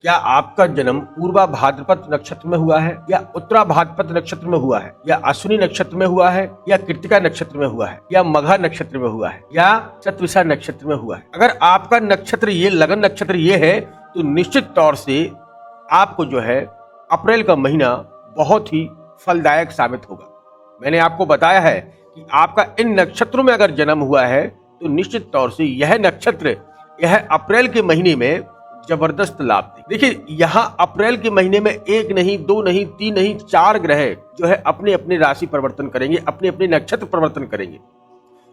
क्या आपका जन्म पूर्वा भाद्रपद नक्षत्र में हुआ है, या उत्तरा भाद्रपद नक्षत्र में हुआ है, या अश्विनी नक्षत्र में हुआ है, या कृत्तिका नक्षत्र में हुआ है, या मघा नक्षत्र में हुआ है, या शतभिषा नक्षत्र में हुआ है? अगर आपका नक्षत्र ये लगन नक्षत्र ये है तो निश्चित तौर से आपको जो है अप्रैल का महीना बहुत ही फलदायक साबित होगा। मैंने आपको बताया है कि आपका इन नक्षत्रों में अगर जन्म हुआ है तो निश्चित तौर से यह नक्षत्र यह अप्रैल के महीने में जबरदस्त लाभ दे। देखिए, यहाँ अप्रैल के महीने में एक नहीं, दो नहीं, तीन नहीं, 4 ग्रह जो है अपने अपने राशि परिवर्तन करेंगे, अपने अपने नक्षत्र परिवर्तन करेंगे।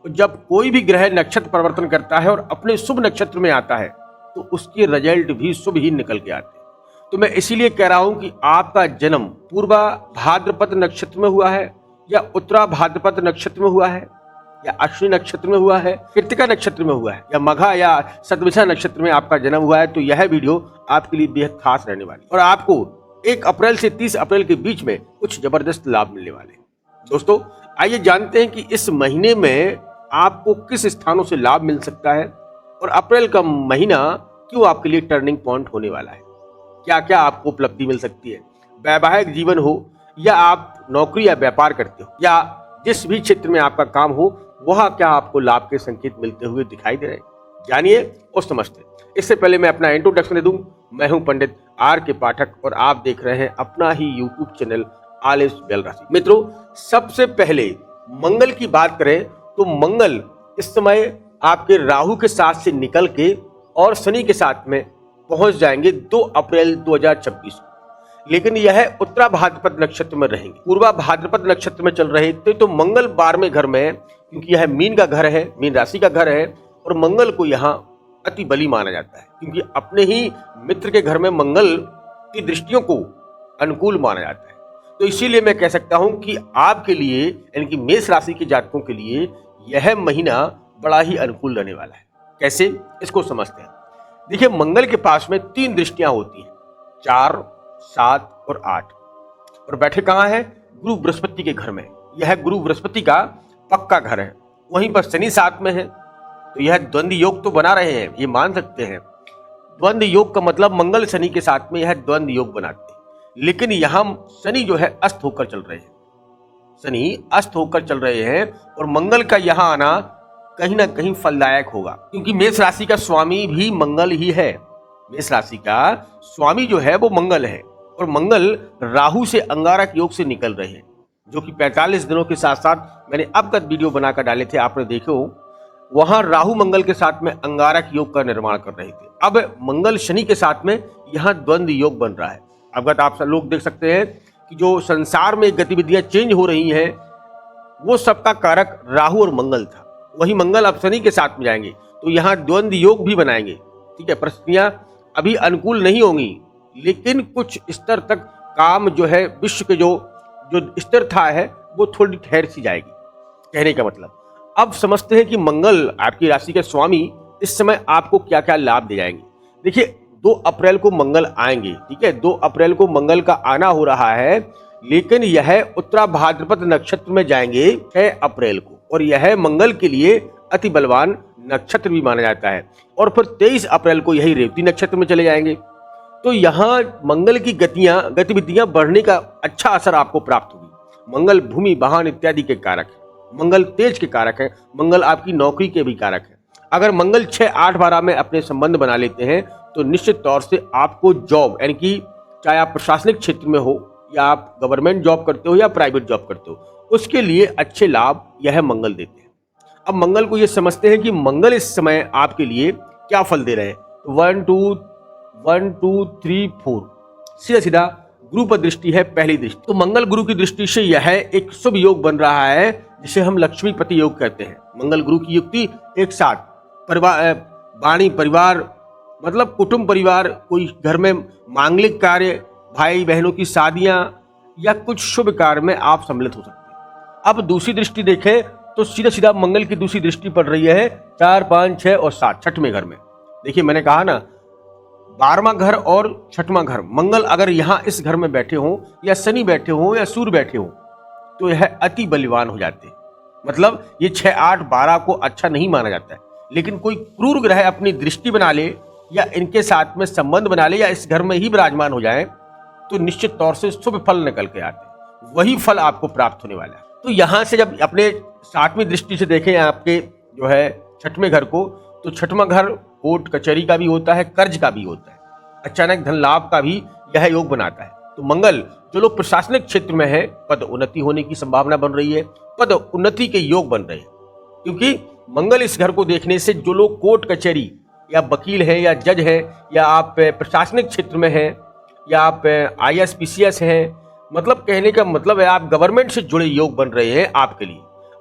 तो जब कोई भी ग्रह नक्षत्र परिवर्तन करता है और अपने शुभ नक्षत्र में आता है तो उसके रिजल्ट भी शुभ ही निकल के आते हैं। तो मैं इसीलिए कह रहा हूं कि आपका जन्म पूर्वा भाद्रपद नक्षत्र में हुआ है, या उत्तरा भाद्रपद नक्षत्र में हुआ है, या अश्विनी नक्षत्र में हुआ है, कृत्तिका नक्षत्र में हुआ है, या मघा या शतभिषा नक्षत्र में आपका जन्म हुआ है, तो यह वीडियो आपके लिए बेहद खास रहने वाली है और आपको 1 अप्रैल से 30 अप्रैल के बीच में कुछ जबरदस्त लाभ मिलने वाले हैं। दोस्तों, आइए जानते हैं कि इस महीने में आपको किस स्थानों से लाभ मिल सकता है और अप्रैल का महीना क्यों आपके लिए टर्निंग पॉइंट होने वाला है। क्या क्या आपको उपलब्धि मिल सकती है, वैवाहिक जीवन हो या आप नौकरी या व्यापार करते हो, या जिस भी क्षेत्र में आपका काम हो वहां क्या आपको लाभ के संकेत मिलते हुए दिखाई दे रहे हैं। जानिए और समझते। इससे पहले मैं अपना इंट्रोडक्शन दे दूं। मैं हूं पंडित आर के पाठक और आप देख रहे हैं अपना ही यूट्यूब चैनल आलेस बेल राशि। मित्रों, सबसे पहले मंगल की बात करें तो मंगल इस समय आपके राहु के साथ से निकल के और शनि के साथ में पहुंच जाएंगे 2 अप्रैल 2026 को, लेकिन यह उत्तरा भाद्रपद नक्षत्र में रहेंगे। पूर्वा भाद्रपद नक्षत्र में चल रहे थे तो मंगल 12वें घर में, क्योंकि यह मीन का घर है, मीन राशि का घर है और मंगल को यहाँ अति बली माना जाता है, क्योंकि अपने ही मित्र के घर में मंगल की दृष्टियों को अनुकूल माना जाता है। तो इसीलिए मैं कह सकता हूं कि आपके लिए यानी कि मेष राशि के जातकों के लिए यह महीना बड़ा ही अनुकूल रहने वाला है। कैसे, इसको समझते हैं। देखिए, मंगल के पास में 3 दृष्टियां होती हैं, 4, 7 और 8, और बैठे कहाँ है? गुरु बृहस्पति के घर में। यह गुरु बृहस्पति का पक्का घर है। वहीं पर शनि साथ में है तो यह द्वंद्व योग तो बना रहे हैं, ये मान सकते हैं। द्वंद्व योग का मतलब मंगल शनि के साथ में यह द्वंद्व योग बनाते हैं, लेकिन यहां शनि जो है अस्त होकर चल रहे हैं। शनि अस्त होकर चल रहे हैं और मंगल का यहां आना कहीं ना कहीं फलदायक होगा, क्योंकि मेष राशि का स्वामी भी मंगल ही है। मेष राशि का स्वामी जो है वो मंगल है और मंगल राहु से अंगारक योग से निकल रहे हैं, जो कि 45 दिनों के साथ साथ मैंने अब वीडियो बनाकर डाले थे, आपने देखे हो। वहां राहु मंगल के साथ में अंगारक योग का निर्माण कर रहे थे। अब मंगल शनि के साथ में यहां द्वंद्व योग बन रहा है। अवगत आप सब लोग देख सकते हैं कि जो संसार में गतिविधियां चेंज हो रही हैं वो सबका कारक राहु और मंगल था। वही मंगल अब शनि के साथ में जाएंगे तो यहाँ द्वंद्व योग भी बनाएंगे। ठीक है, परिस्थितियां अभी अनुकूल नहीं होंगी, लेकिन कुछ स्तर तक काम जो है विश्व के जो स्थिरता है वो थोड़ी ठहर सी जाएगी। कहने का मतलब, अब समझते हैं कि मंगल आपकी राशि के स्वामी इस समय आपको क्या क्या लाभ दे जाएंगे। देखिए, 2 अप्रैल को मंगल आएंगे। ठीक है, 2 अप्रैल को मंगल का आना हो रहा है, लेकिन यह उत्तरा भाद्रपद नक्षत्र में जाएंगे 6 अप्रैल को, और यह मंगल के लिए अति बलवान नक्षत्र भी माना जाता है। और फिर 23 अप्रैल को यही रेवती नक्षत्र में चले जाएंगे। तो यहाँ मंगल की गतिविधियां बढ़ने का अच्छा असर आपको प्राप्त होगी। मंगल भूमि वाहन इत्यादि के कारक है, मंगल तेज के कारक है, मंगल आपकी नौकरी के भी कारक है। अगर मंगल 6, 8, 12 में अपने संबंध बना लेते हैं तो निश्चित तौर से आपको जॉब, यानी कि चाहे आप प्रशासनिक क्षेत्र में हो या आप गवर्नमेंट जॉब करते हो या प्राइवेट जॉब करते हो, उसके लिए अच्छे लाभ यह मंगल देते हैं। अब मंगल को ये समझते हैं कि मंगल इस समय आपके लिए क्या फल दे रहे हैं। 1 2 3 4 सीधा सीधा गुरु पर दृष्टि है, पहली दृष्टि। तो मंगल गुरु की दृष्टि से यह एक शुभ योग बन रहा है, जिसे हम लक्ष्मीपति योग कहते हैं। मंगल गुरु की युक्ति एक साथ परिवार, वाणी परिवार मतलब कुटुंब परिवार, कोई घर में मांगलिक कार्य, भाई बहनों की शादियां या कुछ शुभ कार्य में आप सम्मिलित हो सकते हैं। अब दूसरी दृष्टि देखें तो सीधा सीधा मंगल की दूसरी दृष्टि पड़ रही है 4, 5, 6 और 7 छठवें घर में। देखिए, मैंने कहा ना 12वां घर और 6वां घर, मंगल अगर यहाँ इस घर में बैठे हों या शनि बैठे हों या सूर्य बैठे हों तो यह अति बलवान हो जाते हैं। मतलब ये 6, 8, 12 को अच्छा नहीं माना जाता है, लेकिन कोई क्रूर ग्रह अपनी दृष्टि बना ले या इनके साथ में संबंध बना ले या इस घर में ही विराजमान हो जाए तो निश्चित तौर से शुभ फल निकल के आते हैं, वही फल आपको प्राप्त होने वाला है। तो यहाँ से जब अपने 7वीं दृष्टि से देखें आपके जो है 6वें घर को, तो 6वां घर कोर्ट कचहरी का भी होता है, कर्ज का भी होता है, अचानक धन लाभ का भी यह योग बनाता है। तो मंगल जो लोग प्रशासनिक क्षेत्र में है, पद उन्नति होने की संभावना बन रही है, पद उन्नति के योग बन रहे हैं, क्योंकि मंगल इस घर को देखने से जो लोग कोर्ट कचहरी या वकील है या जज है या आप प्रशासनिक क्षेत्र में हैं या आप IAS PCS हैं, मतलब कहने का मतलब है आप गवर्नमेंट से जुड़े योग बन रहे हैं आपके लिए।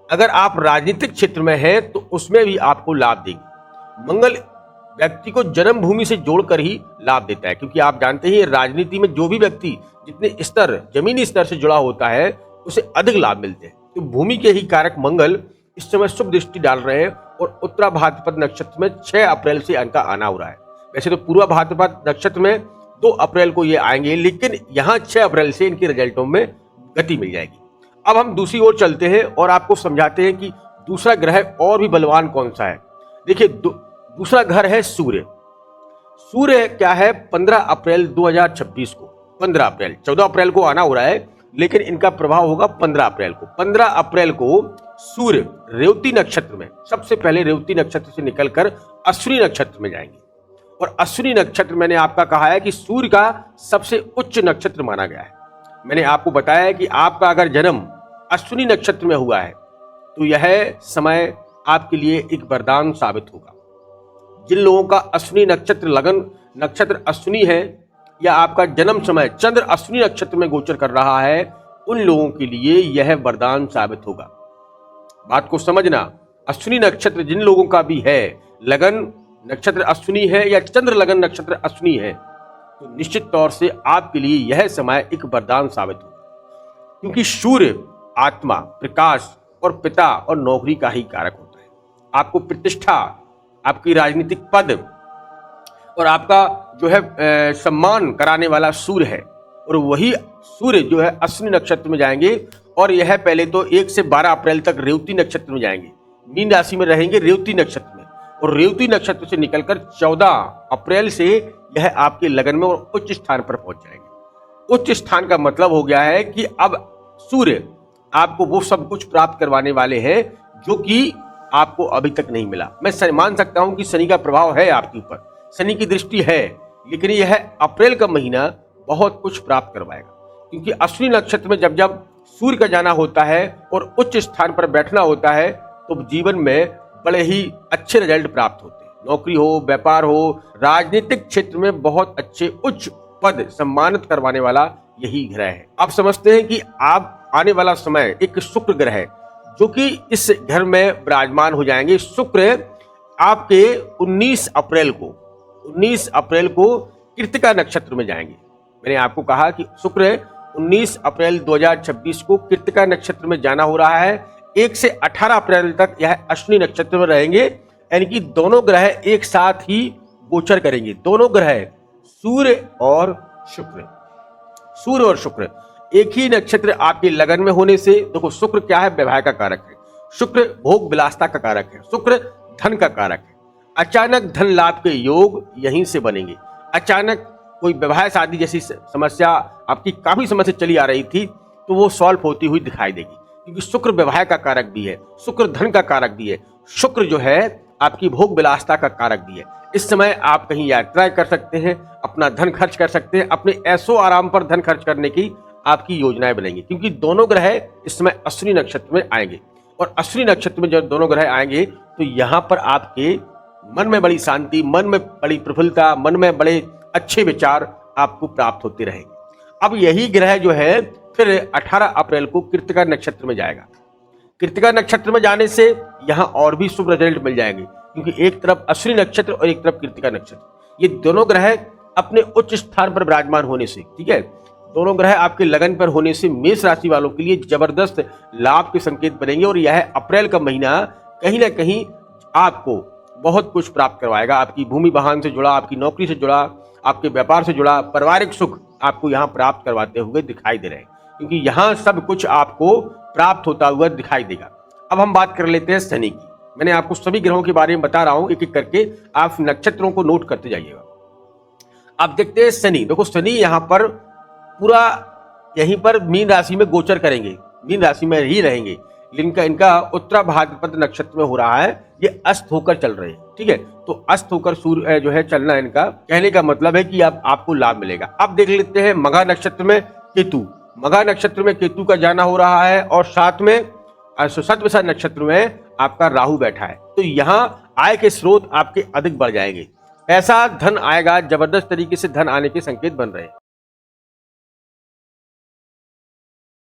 अगर आप राजनीतिक क्षेत्र में हैं तो उसमें भी आपको लाभ देगी। मंगल व्यक्ति को जन्मभूमि से जोड़कर ही लाभ देता है, क्योंकि आप जानते हैं राजनीति में जो भी व्यक्ति जितने स्तर जमीनी स्तर से जुड़ा होता है उसे अधिक लाभ मिलते हैं। तो भूमि के ही कारक मंगल इस समय शुभ दृष्टि डाल रहे हैं और उत्तरा भाद्रपद नक्षत्र में 6 अप्रैल से इनका आना हो रहा है। वैसे तो पूर्वा भाद्रपद नक्षत्र में 2 अप्रैल को ये आएंगे, लेकिन यहाँ 6 अप्रैल से इनके रिजल्टों में गति मिल जाएगी। अब हम दूसरी ओर चलते हैं और आपको समझाते हैं कि दूसरा ग्रह और भी बलवान कौन सा है। देखिए दूसरा घर है सूर्य। सूर्य क्या है 15 अप्रैल 2026 को, 15 अप्रैल 14 अप्रैल को आना हो रहा है, लेकिन इनका प्रभाव होगा 15 अप्रैल को। 15 अप्रैल को सूर्य रेवती नक्षत्र में, सबसे पहले रेवती नक्षत्र से निकलकर अश्विनी नक्षत्र में जाएंगे। और अश्विनी नक्षत्र मैंने आपका कहा है कि सूर्य का सबसे उच्च नक्षत्र माना गया है। मैंने आपको बताया है कि आपका अगर जन्म अश्विनी नक्षत्र में हुआ है तो यह समय आपके लिए एक वरदान साबित होगा। जिन लोगों का अश्विनी नक्षत्र लगन नक्षत्र अश्विनी है या आपका जन्म समय चंद्र अश्विनी नक्षत्र में गोचर कर रहा है, उन लोगों के लिए यह वरदान साबित होगा। बात को समझना, अश्विनी नक्षत्र जिन लोगों का भी है, लगन नक्षत्र अश्विनी है या चंद्र लगन नक्षत्र अश्विनी है, तो निश्चित तौर से आपके लिए यह समय एक वरदान साबित होगा, क्योंकि सूर्य आत्मा, प्रकाश और पिता और नौकरी का ही कारक होता है। आपको प्रतिष्ठा, आपकी राजनीतिक पद और आपका जो है सम्मान कराने वाला सूर्य है, और वही सूर्य जो है अश्विनी नक्षत्र में जाएंगे और यह पहले तो 1 से 12 अप्रैल तक रेवती नक्षत्र में जाएंगे, मीन राशि में रहेंगे रेवती नक्षत्र में, और रेवती नक्षत्र से निकलकर 14 अप्रैल से यह आपके लगन में और उच्च स्थान पर पहुंच जाएंगे। उच्च स्थान का मतलब हो गया है कि अब सूर्य आपको वो सब कुछ प्राप्त करवाने वाले हैं जो कि आपको अभी तक नहीं मिला। मैं मान सकता हूं कि शनि का प्रभाव है आपके ऊपर, शनि की दृष्टि है, लेकिन यह अप्रैल का महीना बहुत कुछ प्राप्त करवाएगा, क्योंकि अश्विनी नक्षत्र में जब जब सूर्य का जाना होता है और उच्च स्थान पर बैठना होता है तो जीवन में बड़े ही अच्छे रिजल्ट प्राप्त होते हैं। नौकरी हो, व्यापार हो, राजनीतिक क्षेत्र में बहुत अच्छे उच्च पद सम्मानित करवाने वाला यही ग्रह है। आप समझते हैं कि आप आने वाला समय एक शुक्र ग्रह है जो कि इस घर में विराजमान हो जाएंगे। शुक्र आपके 19 अप्रैल को कृत्तिका नक्षत्र में जाएंगे। मैंने आपको कहा कि शुक्र 19 अप्रैल 2026 को कृत्तिका नक्षत्र में जाना हो रहा है। 1 से 18 अप्रैल तक यह अश्विनी नक्षत्र में रहेंगे, यानी कि दोनों ग्रह एक साथ ही गोचर करेंगे। दोनों ग्रह सूर्य और शुक्र एक ही नक्षत्र आपके लगन में होने से, देखो शुक्र क्या है, व्यवहार का कारक है, शुक्र भोग विलासता का कारक है, शुक्र धन का कारक है। अचानक धन लाभ के योग यहीं से बनेंगे। अचानक कोई विवाह शादी जैसी समस्या आपकी काफी समय से चली आ रही थी तो वो सॉल्व होती हुई दिखाई देगी, क्योंकि शुक्र विवाह का कारक भी है, शुक्र धन का कारक भी है, शुक्र जो है आपकी भोग विलासता का कारक भी है। इस समय आप कहीं यात्रा कर सकते हैं, अपना धन खर्च कर सकते हैं, अपने ऐसो आराम पर धन खर्च करने की आपकी योजनाएं बनेंगी, क्योंकि दोनों ग्रह इस समय अश्विनी नक्षत्र में आएंगे। और अश्विनी नक्षत्र में जब दोनों ग्रह आएंगे तो यहाँ पर आपके मन में बड़ी शांति, मन में बड़ी प्रफुल्लता, मन में बड़े अच्छे विचार आपको प्राप्त होते रहेंगे। अब यही ग्रह जो है फिर 18 अप्रैल को कृत्तिका नक्षत्र में जाएगा। कृत्तिका नक्षत्र में जाने से यहाँ और भी शुभ रिजल्ट मिल जाएंगे, क्योंकि एक तरफ अश्विनी नक्षत्र और एक तरफ कृत्तिका नक्षत्र, ये दोनों ग्रह अपने उच्च स्थान पर विराजमान होने से, ठीक है, दोनों ग्रह आपके लगन पर होने से मेष राशि वालों के लिए जबरदस्त लाभ के संकेत बनेंगे। और यह अप्रैल का महीना कहीं ना कहीं आपको बहुत कुछ प्राप्त करवाएगा। आपकी भूमि वाहन से जुड़ा, आपकी नौकरी से जुड़ा, आपके व्यापार से जुड़ा पारिवारिक सुख आपको यहाँ प्राप्त करवाते हुए दिखाई दे रहे हैं, क्योंकि यहाँ सब कुछ आपको प्राप्त होता हुआ दिखाई देगा। अब हम बात कर लेते हैं शनि की। मैंने आपको सभी ग्रहों के बारे में बता रहा हूं, एक एक करके आप नक्षत्रों को नोट करते जाइएगा। अब देखते हैं शनि। देखो शनि यहाँ पर पूरा यहीं पर मीन राशि में गोचर करेंगे, मीन राशि में ही रहेंगे, लेकिन इनका उत्तरा भाद्रपद नक्षत्र में हो रहा है, ये अस्त होकर चल रहे हैं। ठीक है, तो अस्त होकर सूर्य जो है चलना, इनका कहने का मतलब है कि आपको लाभ मिलेगा। अब देख लेते हैं मघा नक्षत्र में केतु। मघा नक्षत्र में केतु का जाना हो रहा है और साथ में शतभिषा नक्षत्र में आपका राहु बैठा है। तो यहाँ आय के स्रोत आपके अधिक बढ़ जाएंगे, ऐसा धन आएगा, जबरदस्त तरीके से धन आने के संकेत बन रहे हैं।